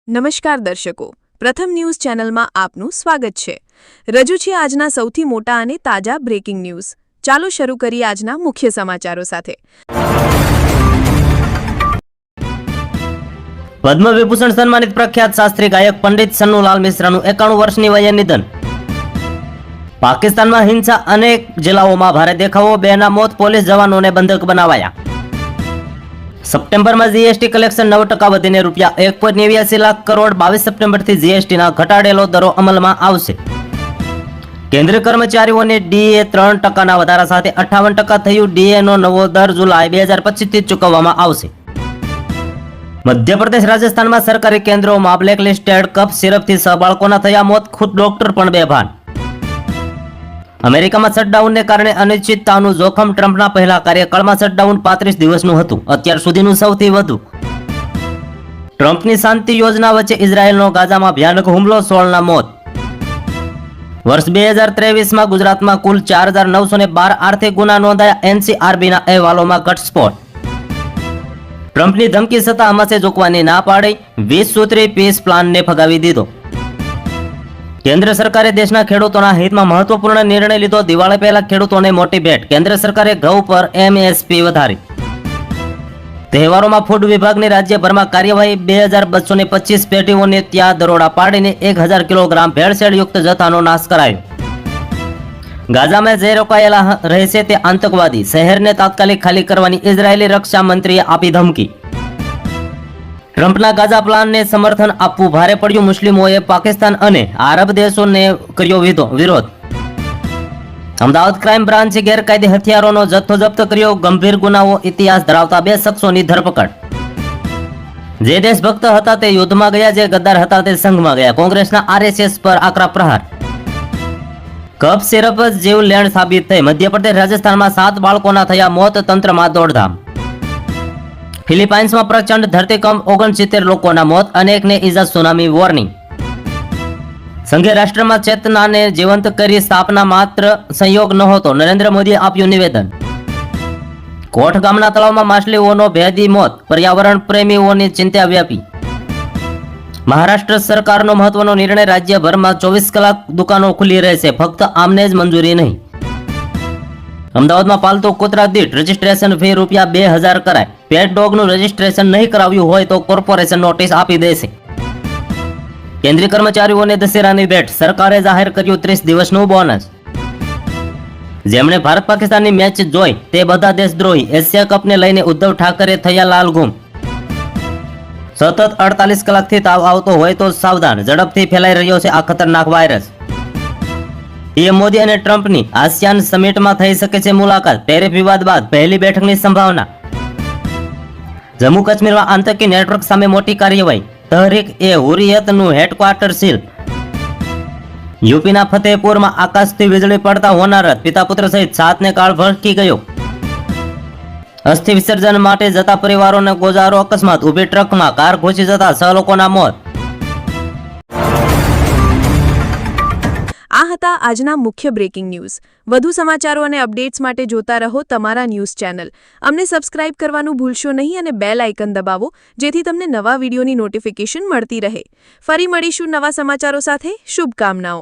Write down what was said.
નમસ્કાર દર્શકો, પ્રથમ ન્યૂઝ ચેનલમાં આપનું સ્વાગત છે। રજૂ છે આજના સૌથી મોટા અને તાજા બ્રેકિંગ ન્યૂઝ। ચાલો શરૂ કરીએ આજના મુખ્ય સમાચારો સાથે। પદ્મ વિભૂષણ સન્માનિત પ્રખ્યાત શાસ્ત્રીય ગાયક પંડિત સન્નુલાલ મિશ્રાનું 91 વર્ષની વયે નિધન। પાકિસ્તાનમાં હિંસા, અનેક જિલ્લાઓમાં ભારે દેખાવો, 2ના મોત, પોલીસ જવાનોને બંધક બનાવાયા। સપ્ટેમ્બરમાં જીએસટી કલેક્શન 9% વધીને ₹1.89 લાખ કરોડ। 22 સપ્ટેમ્બરથી જીએસટીના ઘટાડેલો દરો અમલમાં આવશે। કેન્દ્રીય કર્મચારીઓને ડીએ 3%ના વધારા સાથે 58% થયું। ડીએનો નવો દર જુલાઈ 2025થી ચૂકવવામાં આવશે। મધ્યપ્રદેશ, રાજસ્થાનમાં સરકારી કેન્દ્રોમાં બ્લેકલિસ્ટેડ કફ સિરપથી 6 બાળકોના થયા મોત, ખુદ ડોક્ટર પણ બેભાન। અમેરિકામાં શટડાઉનને કારણે અનિશ્ચિતતાનું જોખમ, ટ્રમ્પના પહેલા કાર્યકાળમાં શટડાઉન 35 દિવસનું હતું, અત્યાર સુધીનું સૌથી વધુ। ટ્રમ્પની શાંતિ યોજના વચ્ચે ઇઝરાયેલનો ગાઝામાં ભયાનક હુમલો, 16ના મોત। વર્ષ 2023માં ગુજરાતમાં કુલ 4912 આર્થિક ગુના નોંધાયા, એનસીઆરબીના અહેવાલોમાં ઘટસ્ફોટ। ટ્રમ્પની ધમકી છતાં હમાસે ઝૂકવાની ના પાડી, 20 સૂત્રી પીસ પ્લાનને ફગાવી દીધો। કેન્દ્ર સરકારે દેશના ખેડૂતોના હિતમાં મહત્વપૂર્ણ નિર્ણય લીધો, દિવાળી પહેલા ખેડૂતોને મોટી ભેટ, કેન્દ્ર સરકારે ઘઉં પર એમએસપી વધારી। તહેવારોમાં ફૂડ વિભાગની રાજ્યભરમાં કાર્યવાહી, 2225 પેટીઓને ત્યાં દરોડા પાડીને 1000 કિલોગ્રામ ભેળસેળયુક્ત જથ્થાનો નાશ કરાયો। ગાઝામાં જે રોકાયેલા રહેશે તે આતંકવાદી, શહેરને તાત્કાલિક ખાલી કરવાની ઇઝરાયેલી રક્ષા મંત્રીએ આપી ધમકી। ટ્રમ્પના ગાઝા પ્લાનને સમર્થન આપવું ભારે પડ્યું, મુસ્લિમોએ પાકિસ્તાન અને આરબ દેશોને કર્યો વિરોધ। અમદાવાદ ક્રાઇમ બ્રાન્ચે ગેરકાયદે હથિયારોનો જથ્થો જપ્ત કર્યો, ગંભીર ગુનાઓ ઇતિહાસ ધરાવતા 2 શખ્સોની ધરપકડ। જે દેશભક્ત હતા તે યુદ્ધમાં ગયા, જે ગદ્દાર હતા તે સંઘમાં ગયા, કોંગ્રેસના આરએસએસ પર આકરા પ્રહાર। કફ સિરપ જીવ લેણ સાબિત થઈ, મધ્યપ્રદેશ, રાજસ્થાનમાં 7 બાળકોના થયા મોત, તંત્રમાં દોડધામ। ફિલિપાઇન્સમાં પ્રચંડ ધરતીકંપ, 69 લોકોના મોત, અનેકને ઇજા, સુનામી વોર્નિંગ। સંઘે રાષ્ટ્રમાં ચેતનાને જીવંત કરી, સ્થાપના માત્ર સંયોગ નહોતો, નરેન્દ્ર મોદીએ આપ્યું નિવેદન। કોઠ ગામના તળાવમાં માછલીઓનો ભેદી મોત, પર્યાવરણ પ્રેમીઓની ચિંતા વ્યાપી। મહારાષ્ટ્ર સરકારનો મહત્વનો નિર્ણય, રાજ્યભરમાં 24 કલાક દુકાનો ખુલ્લી રહેશે, ફક્ત આમને જ મંજૂરી નહીં। અમદાવાદમાં પાલતુ કૂતરા દીઠ રજીસ્ટ્રેશન ફી ₹2000 કરાય, પેટ ડોગનું રજીસ્ટ્રેશન નહીં કરાવ્યું હોય તો કોર્પોરેશન નોટિસ આપી દેશે। કેન્દ્રીય કર્મચારીઓને દશેરાની ભેટ, સરકારે જાહેર કર્યું 30 દિવસનું બોનસ। જેમણે ભારત પાકિસ્તાનની મેચ જોઈ તે બધા દેશદ્રોહી, એશિયા કપને લઈને ઉદ્ધવ ઠાકરે થયા લાલઘૂમ। સતત 48 કલાકથી તાવ આવતો હોય તો સાવધાન, ઝડપથી ફેલાઈ રહ્યો છે આ ખતરનાક વાયરસ। પીએમ મોદી અને ટ્રમ્પની આસિયાન સમિટમાં થઈ શકે છે મુલાકાત, ટેરિફ વિવાદ બાદ પહેલી બેઠકની સંભાવના। જમ્મુ કાશ્મીરમાં આતંકી નેટવર્ક સામે મોટી કાર્યવાહી, તહરીક-એ-હુરિયતનું હેડક્વાર્ટર સીલ। યુપીના ફતેહપુરમાં આકાશથી વીજળી પડતા હોનારત, પિતા પુત્ર સહિત 7ને કાળ ભડકી ગયો। અસ્થિ વિસર્જન માટે જતા પરિવારોને ગોજારો અકસ્માત, ઊભી ટ્રકમાં કાર ઘૂસી જતા 6 લોકોના મોત। આ હતા આજના મુખ્ય બ્રેકિંગ ન્યૂઝ। વધુ સમાચારો અને અપડેટ્સ માટે જોતા રહો તમારા ન્યૂઝ ચેનલ। અમને સબસ્ક્રાઇબ કરવાનું ભૂલશો નહીં અને બેલ આઇકન દબાવો, જેથી તમને નવા વિડીયોની નોટિફિકેશન મળતી રહે। ફરી મળીશું નવા સમાચારો સાથે, શુભકામનાઓ।